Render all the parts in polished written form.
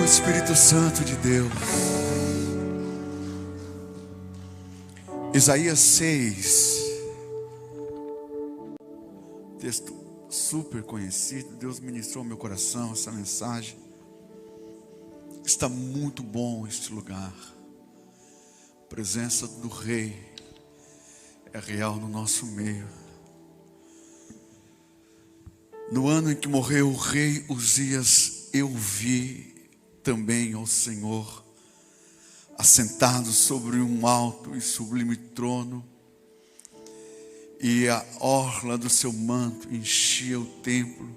Espírito Santo de Deus. Isaías 6, texto super conhecido. Deus ministrou ao meu coração essa mensagem. Está muito bom este lugar. A presença do Rei é real no nosso meio. No ano em que morreu o rei Uzias, eu vi também ao Senhor assentado sobre um alto e sublime trono, e a orla do seu manto enchia o templo.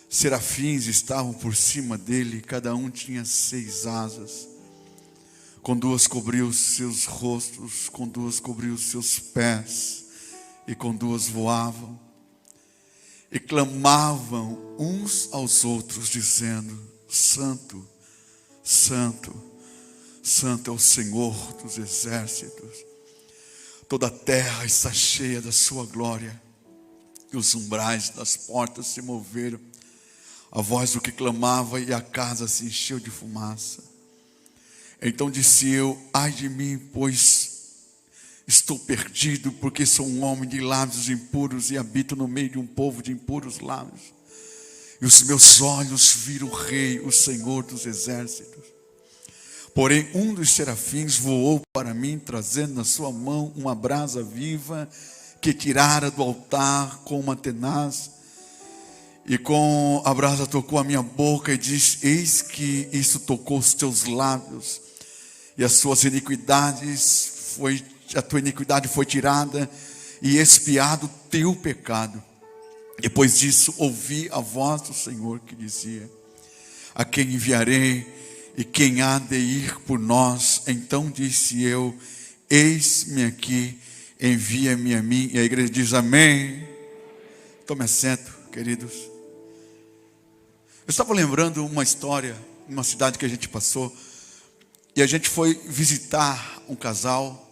Serafins estavam por cima dele, cada um tinha 6 asas. Com 2 cobriu os seus rostos, com 2 cobriu os seus pés, e com 2 voavam. E clamavam uns aos outros, dizendo: Santo, Santo, Santo é o Senhor dos exércitos. Toda a terra está cheia da sua glória. E os umbrais das portas se moveram. A voz do que clamava, e a casa se encheu de fumaça. Então disse eu: ai de mim, pois estou perdido, porque sou um homem de lábios impuros e habito no meio de um povo de impuros lábios. E os meus olhos viram o Rei, o Senhor dos exércitos. Porém, um dos serafins voou para mim, trazendo na sua mão uma brasa viva, que tirara do altar com uma tenaz. E com a brasa tocou a minha boca e disse: eis que isso tocou os teus lábios, e as suas iniquidades a tua iniquidade foi tirada, e expiado o teu pecado. Depois disso ouvi a voz do Senhor que dizia: a quem enviarei, e quem há de ir por nós? Então disse eu: eis-me aqui, envia-me a mim. E a igreja diz amém. Tome assento, queridos. Eu estava lembrando uma história, uma cidade que a gente passou, e a gente foi visitar um casal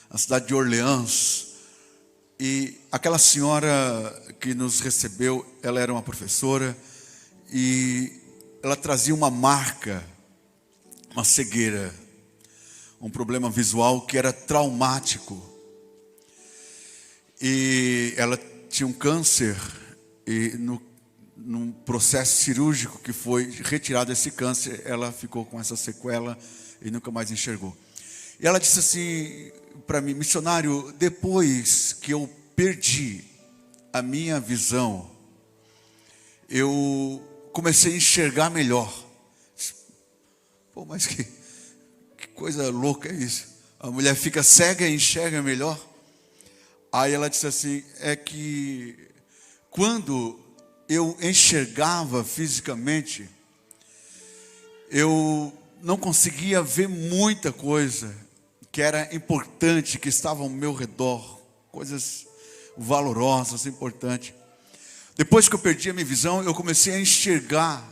na cidade de Orleans. E aquela senhora que nos recebeu, ela era uma professora, e ela trazia uma marca, uma cegueira, um problema visual que era traumático. E ela tinha um câncer, e num processo cirúrgico que foi retirado esse câncer, ela ficou com essa sequela e nunca mais enxergou. E ela disse assim para mim: missionário, depois que eu perdi a minha visão, eu comecei a enxergar melhor. Pô, mas que coisa louca é isso? A mulher fica cega e enxerga melhor? Aí ela disse assim: é que quando eu enxergava fisicamente, eu não conseguia ver muita coisa que era importante, que estava ao meu redor, coisas valorosas, importantes. Depois que eu perdi a minha visão, eu comecei a enxergar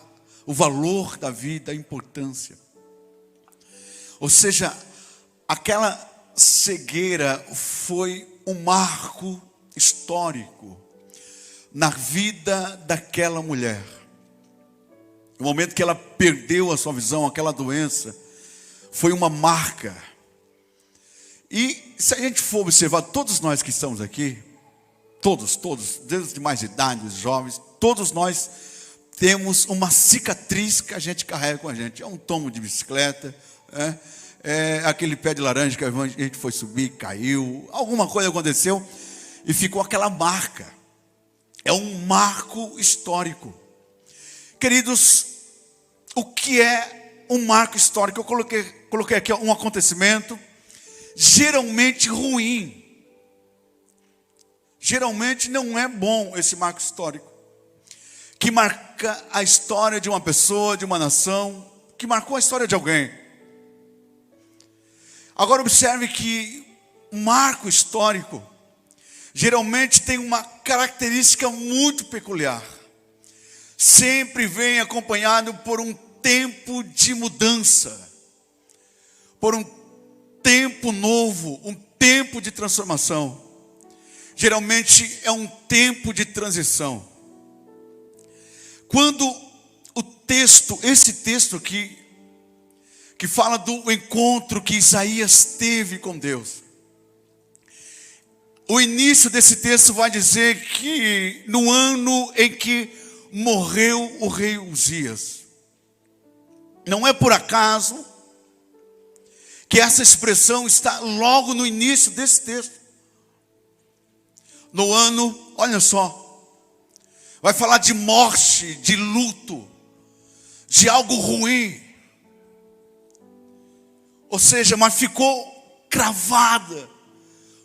o valor da vida, a importância. Ou seja, aquela cegueira foi um marco histórico na vida daquela mulher. No momento que ela perdeu a sua visão, aquela doença foi uma marca. E se a gente for observar, todos nós que estamos aqui, todos, desde mais idades, jovens, todos nós temos uma cicatriz que a gente carrega com a gente. É um tombo de bicicleta, é aquele pé de laranja que a gente foi subir, caiu, alguma coisa aconteceu e ficou aquela marca. É um marco histórico. Queridos, o que é um marco histórico? Eu coloquei aqui um acontecimento geralmente ruim. Geralmente não é bom esse marco histórico, que marca a história de uma pessoa, de uma nação, que marcou a história de alguém. Agora observe que um marco histórico geralmente tem uma característica muito peculiar. Sempre vem acompanhado por um tempo de mudança, por um tempo novo, um tempo de transformação. Geralmente é um tempo de transição. Quando o texto esse texto aqui, que fala do encontro que Isaías teve com Deus. O início desse texto vai dizer que no ano em que morreu o rei Uzias. Não é por acaso que essa expressão está logo no início desse texto. No ano, olha só, vai falar de morte, de luto, de algo ruim. Ou seja, mas ficou cravada,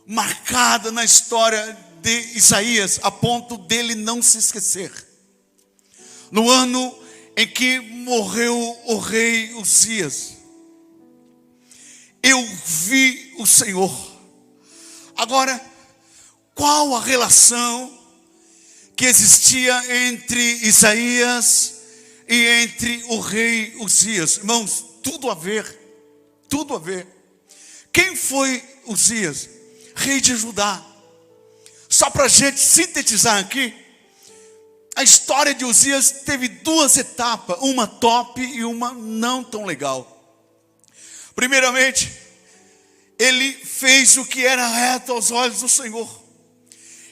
marcada na história de Isaías, a ponto dele não se esquecer. No ano em que morreu o rei Uzias, eu vi o Senhor. Agora, qual a relação que existia entre Isaías e entre o rei Uzias? Irmãos, tudo a ver. Tudo a ver. Quem foi Uzias? Rei de Judá. Só para a gente sintetizar aqui, a história de Uzias teve duas etapas, uma top e uma não tão legal. Primeiramente, ele fez o que era reto aos olhos do Senhor.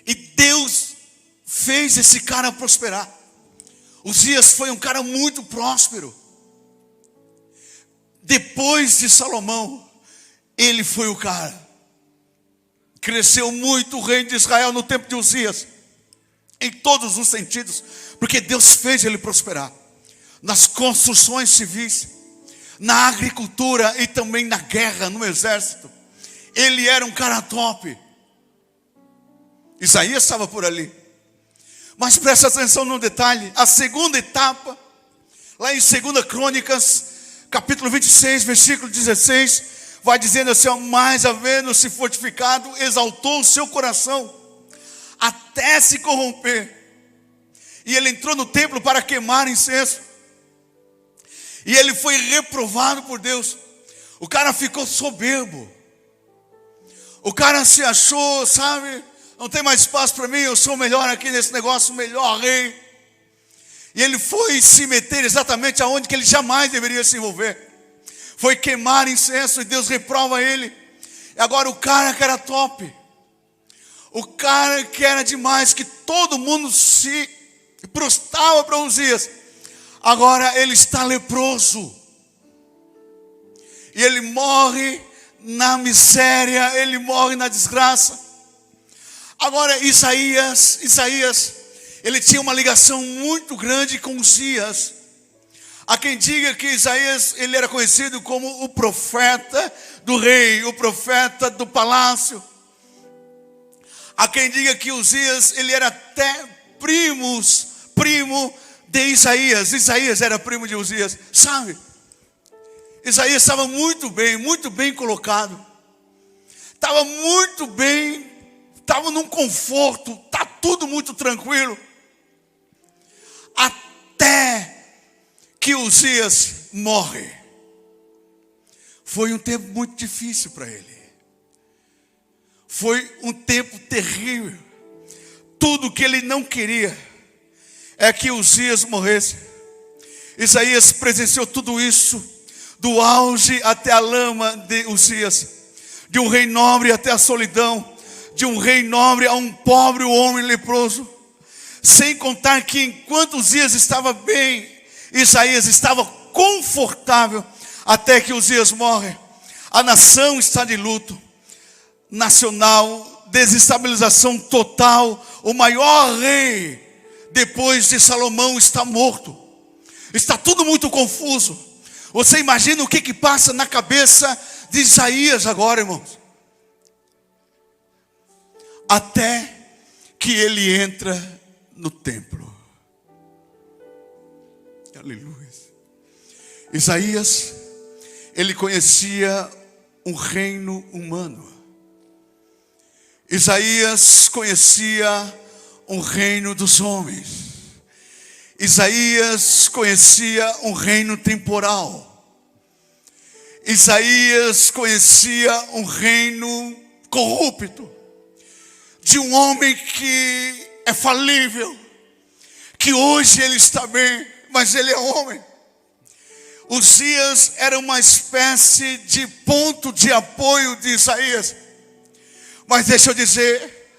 E Deus fez esse cara prosperar. Uzias foi um cara muito próspero. Depois de Salomão, ele foi o cara. Cresceu muito o reino de Israel no tempo de Uzias, em todos os sentidos, porque Deus fez ele prosperar. Nas construções civis, na agricultura e também na guerra, no exército. Ele era um cara top. Isaías estava por ali. Mas presta atenção no detalhe. A segunda etapa, lá em 2 Crônicas, capítulo 26, versículo 16, vai dizendo assim: mais havendo se fortificado, exaltou o seu coração, até se corromper. E ele entrou no templo para queimar incenso. E ele foi reprovado por Deus. O cara ficou soberbo. O cara se achou, sabe, não tem mais espaço para mim, eu sou o melhor aqui nesse negócio, o melhor rei. E ele foi se meter exatamente aonde que ele jamais deveria se envolver. Foi queimar incenso e Deus reprova ele. E agora o cara que era top, o cara que era demais, que todo mundo se prostrava para Uzias, agora ele está leproso. E ele morre na miséria, ele morre na desgraça. Agora Isaías, ele tinha uma ligação muito grande com Uzias. Há quem diga que Isaías, ele era conhecido como o profeta do rei, o profeta do palácio. Há quem diga que Uzias, ele era até primo de Isaías. Isaías era primo de Uzias, sabe? Isaías estava muito bem colocado. Estava muito bem, estava num conforto, está tudo muito tranquilo. Até que Uzias morre. Foi um tempo muito difícil para ele. Foi um tempo terrível. Tudo que ele não queria é que Uzias morresse. Isaías presenciou tudo isso, do auge até a lama de Uzias, de um rei nobre até a solidão, de um rei nobre a um pobre homem leproso. Sem contar que enquanto Uzias estava bem, Isaías estava confortável, até que Uzias morre. A nação está de luto nacional, desestabilização total. O maior rei depois de Salomão está morto. Está tudo muito confuso. Você imagina o que passa na cabeça de Isaías agora, irmãos? Até que ele entra no templo. Aleluia. Isaías, ele conhecia um reino humano. Isaías conhecia um reino dos homens. Isaías conhecia um reino temporal. Isaías conhecia um reino corrupto, de um homem que é falível, que hoje ele está bem, mas ele é homem. Uzias era uma espécie de ponto de apoio de Isaías. Mas deixa eu dizer,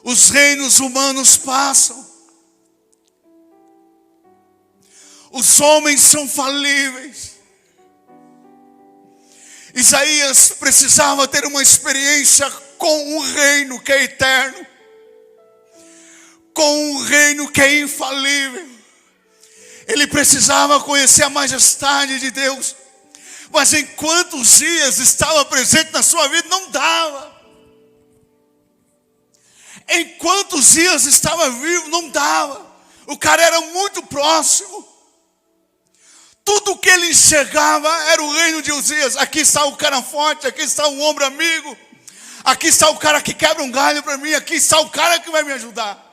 os reinos humanos passam. Os homens são falíveis. Isaías precisava ter uma experiência com um reino que é eterno, com um reino que é infalível. Ele precisava conhecer a majestade de Deus. Mas enquanto Uzias estava presente na sua vida, não dava. Enquanto Uzias estava vivo, não dava. O cara era muito próximo. Tudo que ele enxergava era o reino de Uzias. Aqui está o cara forte, aqui está o ombro amigo, aqui está o cara que quebra um galho para mim, aqui está o cara que vai me ajudar.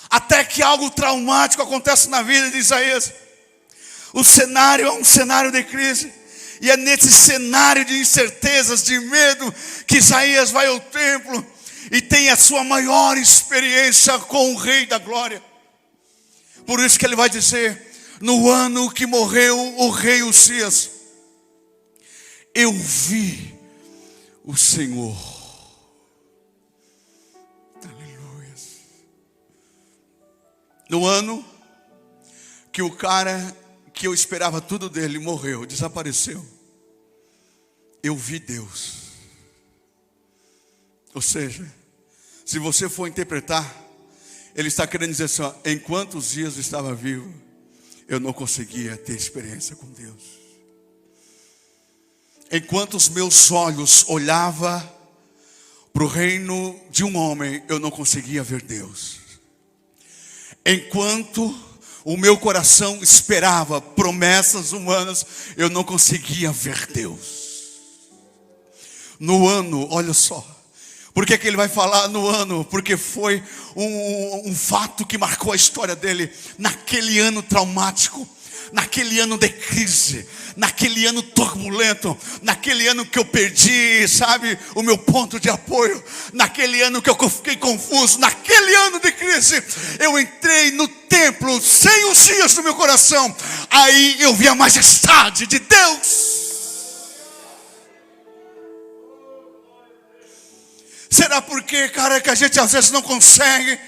Até que algo traumático acontece na vida de Isaías. O cenário é um cenário de crise. E é nesse cenário de incertezas, de medo, que Isaías vai ao templo e tem a sua maior experiência com o Rei da Glória. Por isso que ele vai dizer, no ano que morreu o rei Uzias, eu vi o Senhor. Aleluia. No ano que o cara que eu esperava tudo dele morreu, desapareceu, eu vi Deus. Ou seja, se você for interpretar, ele está querendo dizer assim, ó, enquanto Uzias estava vivo, eu não conseguia ter experiência com Deus. Enquanto os meus olhos olhavam para o reino de um homem, eu não conseguia ver Deus. Enquanto o meu coração esperava promessas humanas, eu não conseguia ver Deus. No ano, olha só. Por que ele vai falar no ano? Porque foi um fato que marcou a história dele. Naquele ano traumático, naquele ano de crise, naquele ano turbulento, naquele ano que eu perdi, sabe, o meu ponto de apoio, naquele ano que eu fiquei confuso, naquele ano de crise, eu entrei no templo sem os dias no meu coração. Aí eu vi a majestade de Deus. Será porque, cara, que a gente às vezes não consegue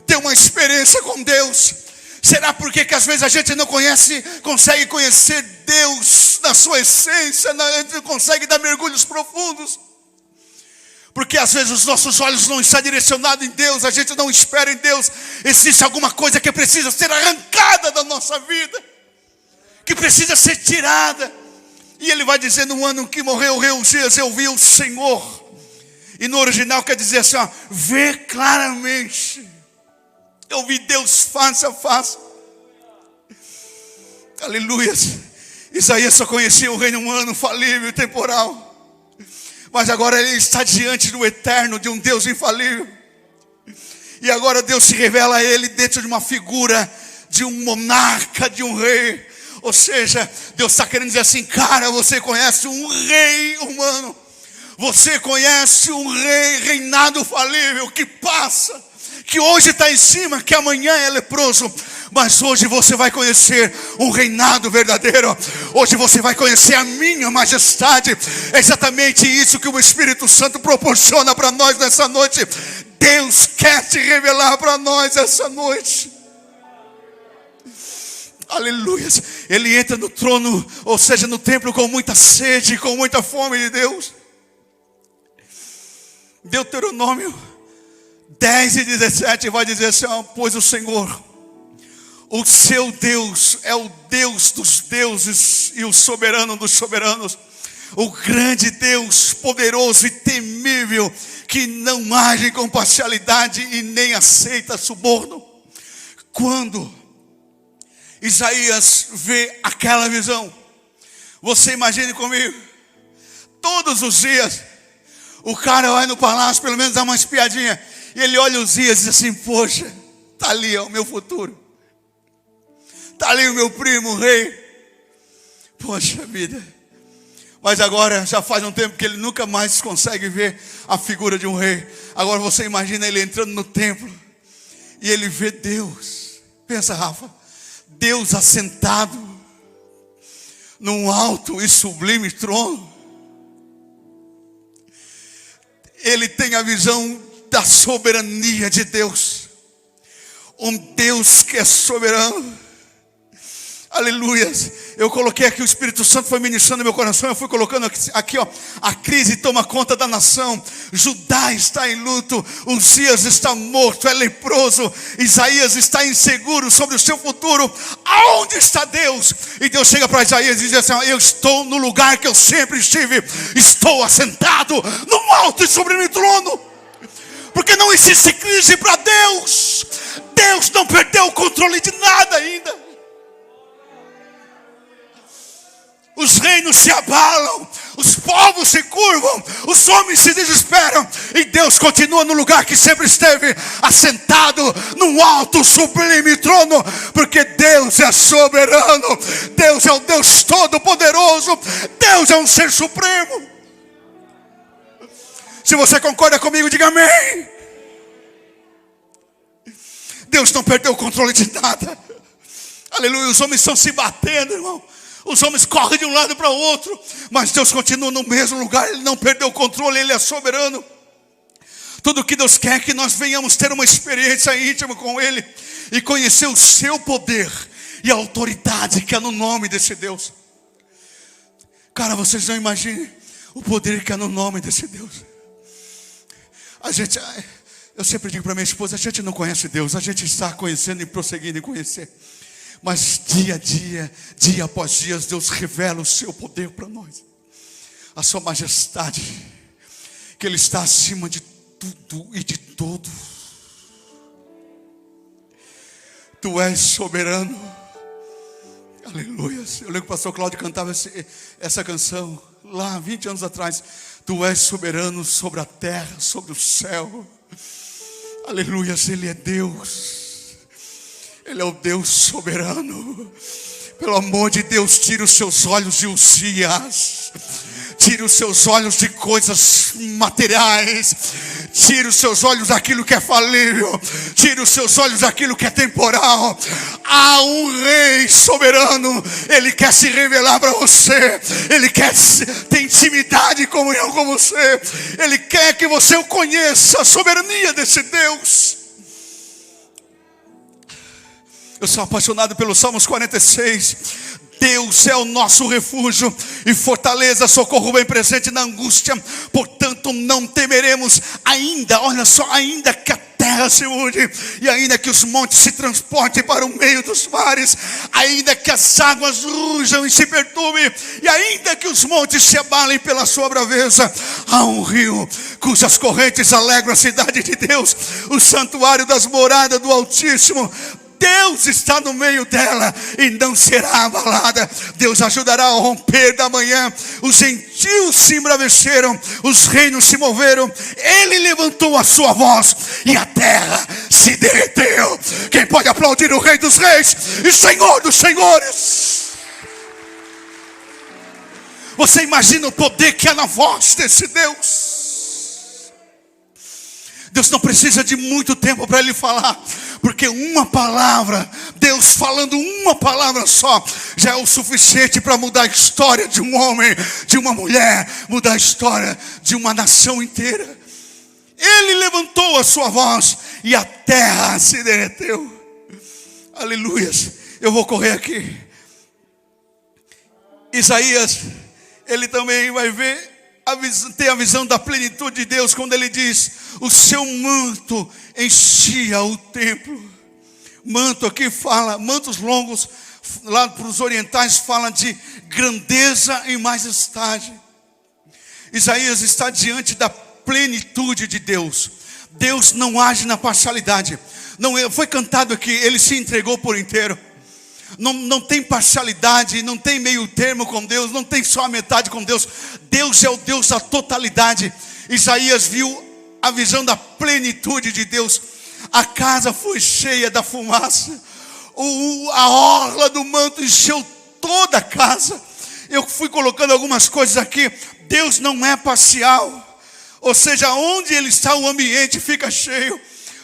ter uma experiência com Deus? Será porque que às vezes a gente não consegue conhecer Deus na sua essência, a gente não consegue dar mergulhos profundos? Porque às vezes os nossos olhos não estão direcionados em Deus, a gente não espera em Deus. Existe alguma coisa que precisa ser arrancada da nossa vida, que precisa ser tirada. E ele vai dizer, no ano que morreu o rei Uzias, eu vi o Senhor. E no original quer dizer assim, ó, ver claramente. Eu vi Deus face a face. Aleluia. Isaías só conhecia o reino humano, falível e temporal. Mas agora ele está diante do eterno, de um Deus infalível. E agora Deus se revela a ele dentro de uma figura de um monarca, de um rei. Ou seja, Deus está querendo dizer assim, cara, você conhece um rei humano. Você conhece um rei reinado falível que passa, que hoje está em cima, que amanhã é leproso, mas hoje você vai conhecer um reinado verdadeiro. Hoje você vai conhecer a minha majestade. É exatamente isso que o Espírito Santo proporciona para nós nessa noite. Deus quer te revelar para nós essa noite. Aleluia. Ele entra no trono, ou seja, no templo, com muita sede, com muita fome de Deus. Deuteronômio 10:17 vai dizer assim, pois o Senhor, o seu Deus, é o Deus dos deuses e o soberano dos soberanos, o grande Deus, poderoso e temível, que não age com parcialidade e nem aceita suborno. Quando Isaías vê aquela visão, você imagine comigo, todos os dias o cara vai no palácio, pelo menos dá uma espiadinha, e ele olha os dias e diz assim, poxa, está ali o meu futuro, está ali o meu primo, o rei. Poxa vida. Mas agora já faz um tempo que ele nunca mais consegue ver a figura de um rei. Agora você imagina ele entrando no templo e ele vê Deus. Pensa, Rafa, Deus assentado num alto e sublime trono. Ele tem a visão da soberania de Deus. Um Deus que é soberano. Aleluia. Eu coloquei aqui, o Espírito Santo foi ministrando no meu coração. Eu fui colocando aqui, ó, a crise toma conta da nação. Judá está em luto, Uzias está morto, é leproso, Isaías está inseguro sobre o seu futuro. Aonde está Deus? E Deus chega para Isaías e diz assim: eu estou no lugar que eu sempre estive, estou assentado no alto e sublime trono. Porque não existe crise para Deus. Deus não perdeu o controle de nada ainda. Os reinos se abalam, os povos se curvam, os homens se desesperam, e Deus continua no lugar que sempre esteve, assentado num alto sublime trono, porque Deus é soberano, Deus é o Deus todo-poderoso, Deus é um ser supremo. Se você concorda comigo, diga amém. Deus não perdeu o controle de nada. Aleluia. Os homens estão se batendo, irmão. Os homens correm de um lado para o outro, mas Deus continua no mesmo lugar. Ele não perdeu o controle, Ele é soberano. Tudo que Deus quer é que nós venhamos ter uma experiência íntima com Ele e conhecer o seu poder e a autoridade que é no nome desse Deus. Cara, vocês não imaginam o poder que é no nome desse Deus. Eu sempre digo para minha esposa: a gente não conhece Deus, a gente está conhecendo e prosseguindo em conhecer. Mas dia a dia, dia após dia, Deus revela o seu poder para nós, a sua majestade, que Ele está acima de tudo e de todos. Tu és soberano. Aleluia. Eu lembro que o pastor Cláudio cantava essa canção lá 20 anos atrás. Tu és soberano sobre a terra, sobre o céu. Aleluia. Ele é Deus. Ele é o Deus soberano. Pelo amor de Deus, tira os seus olhos de Uzias. Tira os seus olhos de coisas materiais. Tira os seus olhos daquilo que é falível. Tira os seus olhos daquilo que é temporal. Há um rei soberano. Ele quer se revelar para você. Ele quer ter intimidade e comunhão com você. Ele quer que você o conheça. A soberania desse Deus. Eu sou apaixonado pelo Salmos 46. Deus é o nosso refúgio e fortaleza, socorro bem presente na angústia. Portanto não temeremos, ainda, olha só, ainda que a terra se mude, e ainda que os montes se transportem para o meio dos mares, ainda que as águas rujam e se perturbem, e ainda que os montes se abalem pela sua braveza, há um rio cujas correntes alegram a cidade de Deus, o santuário das moradas do Altíssimo. Deus está no meio dela e não será abalada. Deus ajudará a romper da manhã. Os gentios se embraveceram, os reinos se moveram. Ele levantou a sua voz e a terra se derreteu. Quem pode aplaudir o Rei dos Reis e Senhor dos Senhores? Você imagina o poder que há na voz desse Deus? Deus não precisa de muito tempo para Ele falar, porque uma palavra, Deus falando uma palavra só, já é o suficiente para mudar a história de um homem, de uma mulher, mudar a história de uma nação inteira. Ele levantou a sua voz e a terra se derreteu. Aleluias. Eu vou correr aqui. Isaías, ele também vai ver, tem a visão da plenitude de Deus quando ele diz: o seu manto enchia o templo. Manto aqui fala, mantos longos, lá para os orientais fala de grandeza e majestade. Isaías está diante da plenitude de Deus. Deus não age na parcialidade. Não foi cantado aqui, ele se entregou por inteiro. Não tem parcialidade, não tem meio termo com Deus, não tem só a metade com Deus. Deus é o Deus da totalidade. Isaías viu a visão da plenitude de Deus. A casa foi cheia da fumaça. A orla do manto encheu toda a casa. Eu fui colocando algumas coisas aqui. Deus não é parcial. Ou seja, onde Ele está, o ambiente fica cheio.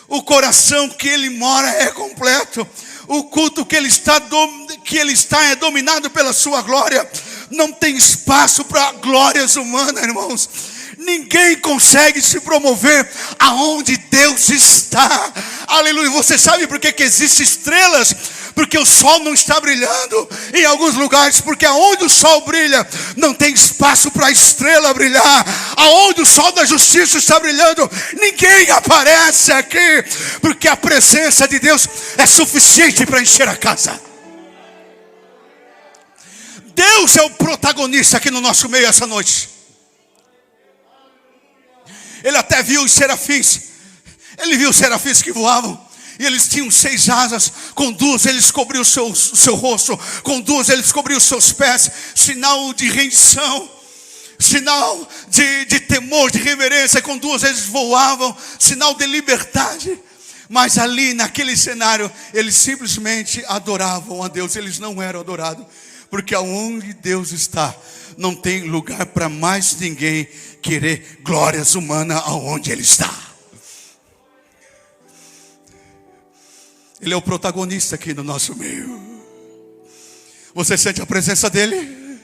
O coração que ele mora é completo. O culto que ele está é dominado pela sua glória. Não tem espaço para glórias humanas, irmãos. Ninguém consegue se promover aonde Deus está. Aleluia. Você sabe por que existem estrelas? Porque o sol não está brilhando em alguns lugares. Porque aonde o sol brilha, não tem espaço para a estrela brilhar. Aonde o sol da justiça está brilhando, ninguém aparece aqui. Porque a presença de Deus é suficiente para encher a casa. Deus é o protagonista aqui no nosso meio essa noite. Ele até viu os serafins. Ele viu os serafins que voavam. E eles tinham 6 asas. Com 2 eles cobriam o seu rosto. Com 2 eles cobriam os seus pés. Sinal de rendição. Sinal de temor, de reverência. Com 2 eles voavam. Sinal de liberdade. Mas ali naquele cenário, eles simplesmente adoravam a Deus. Eles não eram adorados. Porque aonde Deus está, não tem lugar para mais ninguém querer glórias humanas aonde Ele está. Ele é o protagonista aqui no nosso meio. Você sente a presença dEle?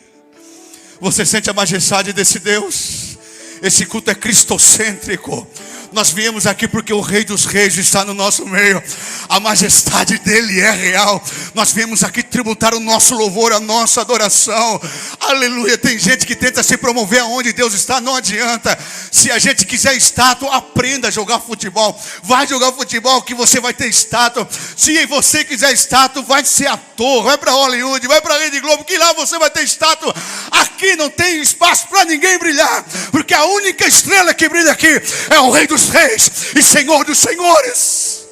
Você sente a majestade desse Deus? Esse culto é cristocêntrico. Nós viemos aqui porque o Rei dos Reis está no nosso meio. A majestade dele é real. Nós viemos aqui tributar o nosso louvor, a nossa adoração. Aleluia. Tem gente que tenta se promover aonde Deus está, não adianta. Se a gente quiser estátua, aprenda a jogar futebol. Vai jogar futebol que você vai ter estátua. Se você quiser estátua, vai ser ator. Vai para Hollywood, vai para a Rede Globo, que lá você vai ter estátua. Aqui não tem espaço para ninguém brilhar. Porque a única estrela que brilha aqui é o Rei dos Reis e Senhor dos Senhores.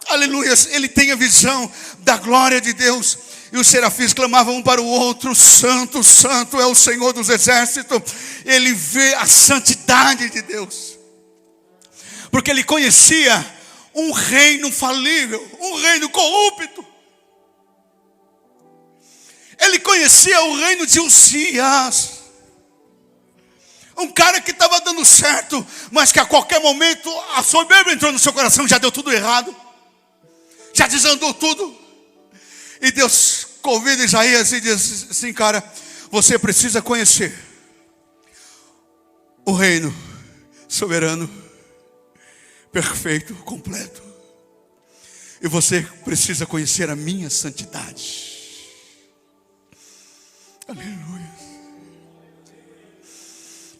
Aleluia. Ele tem a visão da glória de Deus. E os serafins clamavam um para o outro: Santo, Santo é o Senhor dos exércitos. Ele vê a santidade de Deus, porque ele conhecia um reino falível, um reino corrupto. Ele conhecia o reino de Uzias, um cara que estava dando certo, mas que a qualquer momento a soberba entrou no seu coração, já deu tudo errado, já desandou tudo. E Deus convida Isaías e diz assim: cara, você precisa conhecer o reino soberano, perfeito, completo. E você precisa conhecer a minha santidade. Aleluia.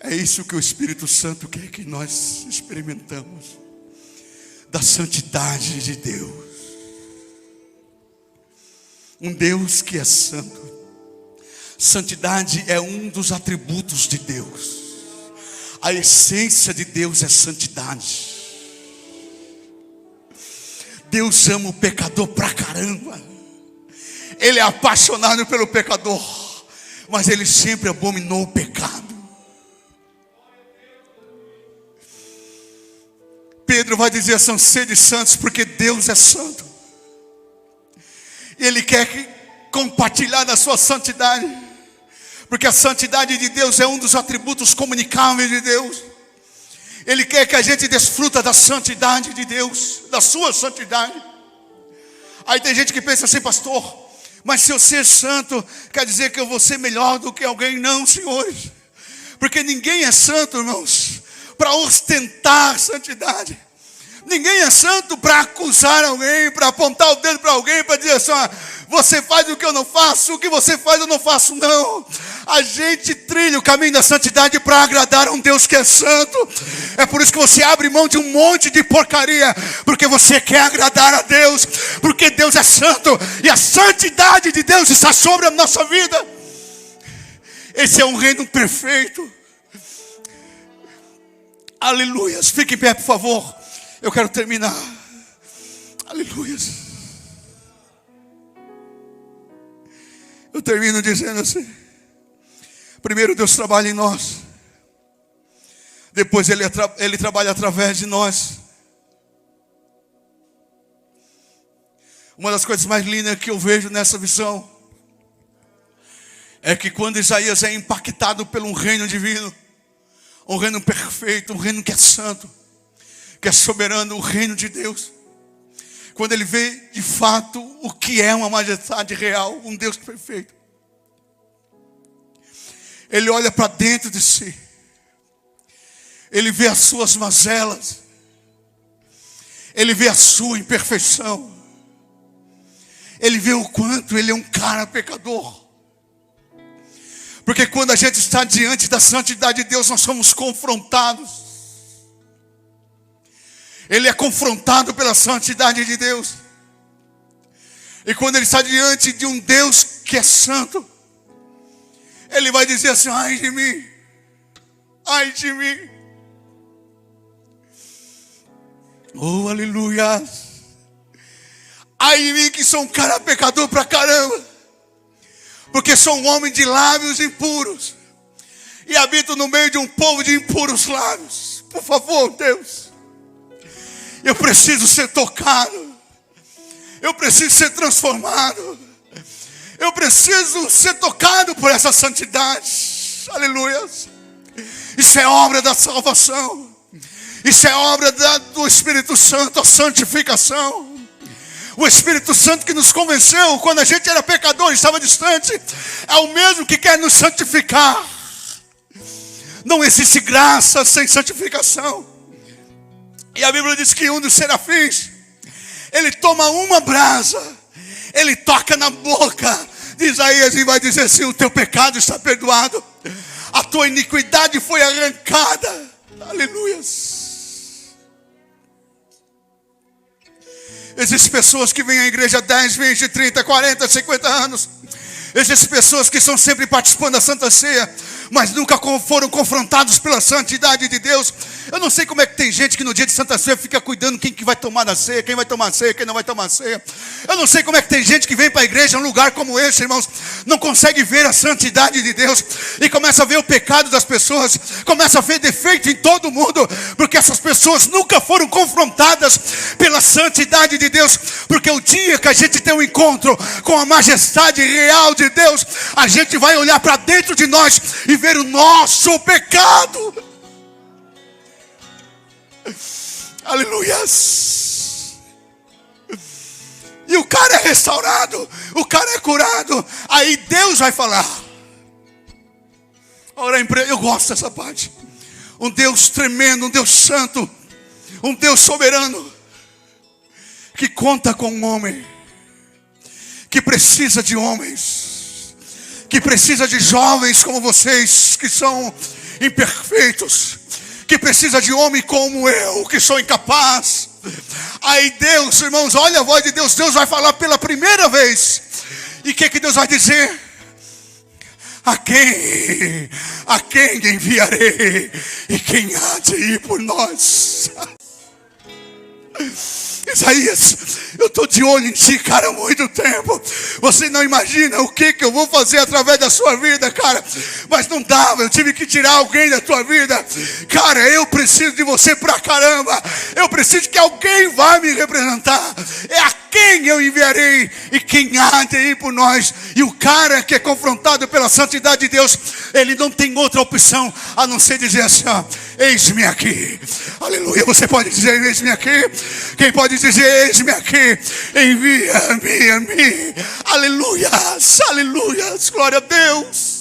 É isso que o Espírito Santo quer que nós experimentamos, da santidade de Deus. Um Deus que é santo. Santidade é um dos atributos de Deus. A essência de Deus é santidade. Deus ama o pecador pra caramba. Ele é apaixonado pelo pecador, mas ele sempre abominou o pecado. Pedro vai dizer: são sede santos, porque Deus é santo. Ele quer compartilhar da sua santidade, porque a santidade de Deus é um dos atributos comunicáveis de Deus. Ele quer que a gente desfruta da santidade de Deus, da sua santidade. Aí tem gente que pensa assim: pastor, mas se eu ser santo, quer dizer que eu vou ser melhor do que alguém? Não, senhores. Porque ninguém é santo, irmãos, para ostentar santidade. Ninguém é santo para acusar alguém, para apontar o dedo para alguém, para dizer assim: você faz o que eu não faço, o que você faz eu não faço. Não. A gente trilha o caminho da santidade para agradar a um Deus que é santo. É por isso que você abre mão de um monte de porcaria, porque você quer agradar a Deus, porque Deus é santo e a santidade de Deus está sobre a nossa vida. Esse é um reino perfeito. Aleluias. Fique em pé, por favor. Eu quero terminar. Aleluias. Eu termino dizendo assim: primeiro Deus trabalha em nós, depois Ele trabalha através de nós. Uma das coisas mais lindas que eu vejo nessa visão é que quando Isaías é impactado por um reino divino, um reino perfeito, um reino que é santo, que é soberano, o reino de Deus, quando ele vê de fato o que é uma majestade real, um Deus perfeito, ele olha para dentro de si, ele vê as suas mazelas, ele vê a sua imperfeição, ele vê o quanto ele é um cara pecador. Porque quando a gente está diante da santidade de Deus, nós somos confrontados. Ele é confrontado pela santidade de Deus. E quando ele está diante de um Deus que é santo, ele vai dizer assim: ai de mim, ai de mim. Oh, aleluia. Ai de mim que sou um cara pecador pra caramba. Porque sou um homem de lábios impuros. E habito no meio de um povo de impuros lábios. Por favor, Deus. Eu preciso ser tocado. Eu preciso ser transformado. Eu preciso ser tocado por essa santidade. Aleluia. Isso é obra da salvação. Isso é obra do Espírito Santo, a santificação. O Espírito Santo que nos convenceu quando a gente era pecador e estava distante, é o mesmo que quer nos santificar. Não existe graça sem santificação. E a Bíblia diz que um dos serafins, ele toma uma brasa, ele toca na boca de Isaías e vai dizer assim: o teu pecado está perdoado, a tua iniquidade foi arrancada. Aleluias. Existem pessoas que vêm à igreja 10, 20, 30, 40, 50 anos. Existem pessoas que estão sempre participando da Santa Ceia, mas nunca foram confrontados pela santidade de Deus. Eu não sei como é que tem gente que no dia de Santa Ceia fica cuidando quem que vai tomar na ceia, quem vai tomar ceia, quem não vai tomar ceia. Eu não sei como é que tem gente que vem para a igreja, um lugar como esse, irmãos, não consegue ver a santidade de Deus e começa a ver o pecado das pessoas, começa a ver defeito em todo mundo, porque essas pessoas nunca foram confrontadas pela santidade de Deus. Porque o dia que a gente tem um encontro com a majestade real de Deus, a gente vai olhar para dentro de nós e ver o nosso pecado. Aleluias. E o cara é restaurado, o cara é curado. Aí Deus vai falar. Ora, eu gosto dessa parte. Um Deus tremendo, um Deus santo, um Deus soberano, que conta com um homem, que precisa de homens, que precisa de jovens como vocês, que são imperfeitos, que precisa de homem como eu, que sou incapaz. Aí Deus, irmãos, olha a voz de Deus. Deus vai falar pela primeira vez. E o que Deus vai dizer? A quem enviarei? E quem há de ir por nós? Isaías, eu estou de olho em ti, cara, há muito tempo. Você não imagina o que eu vou fazer através da sua vida, cara. Mas não dava, eu tive que tirar alguém da tua vida. Cara, eu preciso de você pra caramba. Eu preciso que alguém vá me representar. É a quem eu enviarei e quem há de ir por nós. E o cara que é confrontado pela santidade de Deus, ele não tem outra opção a não ser dizer assim: ó, eis-me aqui. Aleluia. Você pode dizer eis-me aqui? Quem pode dizer eis-me aqui? Envia-me a mim. Aleluia, aleluia, glória a Deus.